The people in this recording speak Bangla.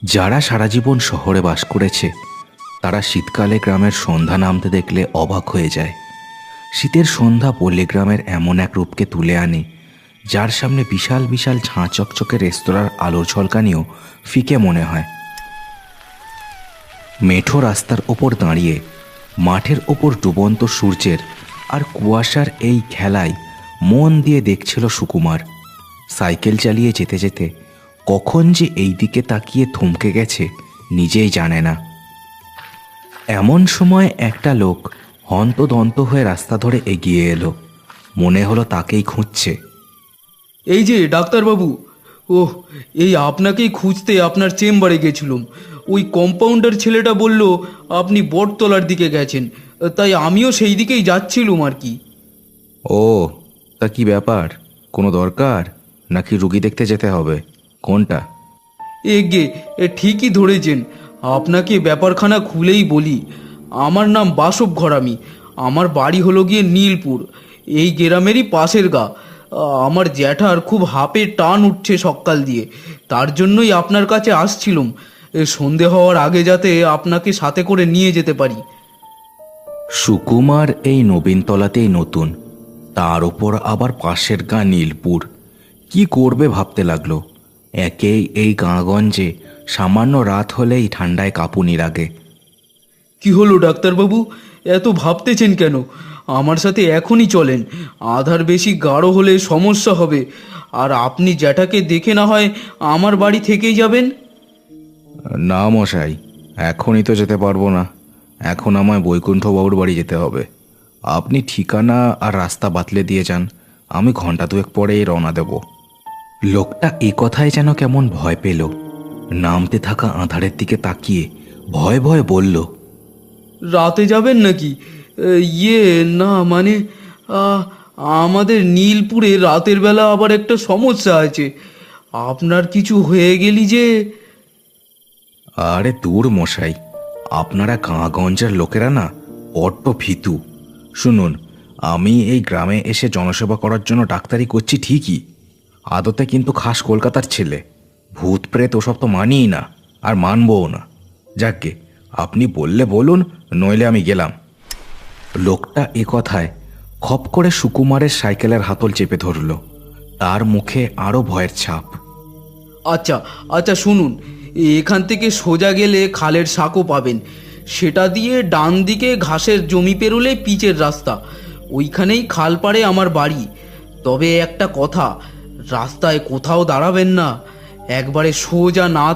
যারা সারা জীবন শহরে বাস করেছে তারা শীতকালে গ্রামের সন্ধ্যা নামতে দেখলে অবাক হয়ে যায়। শীতের সন্ধ্যা পল্লীগ্রামের এমন এক রূপকে তুলে আনে যার সামনে বিশাল বিশাল ঝাঁ চকচকে রেস্তোরাঁর আলোর ঝলকানিও ফিকে মনে হয়। মেঠো রাস্তার ওপর দাঁড়িয়ে মাঠের ওপর ডুবন্ত সূর্যের আর কুয়াশার এই খেলায় মন দিয়ে দেখছিল সুকুমার। সাইকেল চালিয়ে যেতে যেতে কখন যে এই দিকে তাকিয়ে থমকে গেছে নিজেই জানে না। এমন সময় একটা লোক হন্তদন্ত হয়ে রাস্তা ধরে এগিয়ে এলো। মনে হলো তাকেই খুঁজছে। এই যে ডাক্তারবাবু, ওহ, এই আপনাকেই খুঁজতে আপনার চেম্বারে গেছিলাম। ওই কম্পাউন্ডার ছেলেটা বলল আপনি বটতলার দিকে গেছেন, তাই আমিও সেই দিকেই যাচ্ছিলুম আর কি। ও, তা কি ব্যাপার? কোনো দরকার নাকি রুগী দেখতে যেতে হবে? কোনটা? এগে ঠিকই ধরেছেন। আপনাকে ব্যাপারখানা খুলেই বলি, আমার নাম বাসব ঘরামি। আমার বাড়ি হলো গিয়ে নীলপুর, এই গ্রামেরই পাশের গা। আমার জ্যাঠার খুব হাপে টান উঠছে সকাল দিয়ে, তার জন্যই আপনার কাছে আসছিলুম। সন্ধে হওয়ার আগে যাতে আপনাকে সাথে করে নিয়ে যেতে পারি। সুকুমার এই নবীনতলাতেই নতুন, তার ওপর আবার পাশের গাঁ নীলপুর। কি করবে ভাবতে লাগলো। একেই এই গাঁগঞ্জে সামান্য রাত হলেই ঠান্ডায় কাঁপুনি লাগে। কি হলো ডাক্তারবাবু, এত ভাবতেছেন কেন? আমার সাথে এখনই চলেন। আধার বেশি গাঢ় হলে সমস্যা হবে। আর আপনি জ্যাঠাকে দেখে না হয় আমার বাড়ি থেকেই যাবেন। না মশাই, এখনই তো যেতে পারবো না। এখন আমায় বৈকুণ্ঠবাবুর বাড়ি যেতে হবে। আপনি ঠিকানা আর রাস্তা বাতলে দিয়ে যান, আমি ঘন্টা দুয়েক পরেই রওনা দেব। লোকটা এ কথায় যেন কেমন ভয় পেল। নামতে থাকা আঁধারের দিকে তাকিয়ে ভয়ে ভয়ে বলল, রাতে যাবেন নাকি? ইয়ে না মানে, আমাদের নীলপুরে রাতের বেলা আবার একটা সমস্যা আছে। আপনার কিছু হয়ে গেলি যে। আরে দূর মশাই, আপনারা গাঁগঞ্জের লোকেরা না বড্ড ভীতু। শুনুন, আমি এই গ্রামে এসে জনসেবা করার জন্য ডাক্তারি করছি ঠিকই, আদতে কিন্তু খাস কলকাতার ছেলে। ভূত প্রেত ওসব তো মানিই না, আর মানবও না। যাকগে, আপনি বললে বলুন, নইলে আমি গেলাম। লোকটা এ কথায় খপ করে সুকুমারের সাইকেলের হাতল চেপে ধরল। তার মুখে আরও ভয়ের ছাপ। আচ্ছা আচ্ছা, শুনুন, এখান থেকে সোজা গেলে খালের সাঁকো পাবেন। সেটা দিয়ে ডান দিকে ঘাসের জমি পেরোলে পিচের রাস্তা, ওইখানেই খাল পাড়ে আমার বাড়ি। তবে একটা কথা, রাস্তায় কোথাও দাঁড়াবেন না, একবারে সোজা না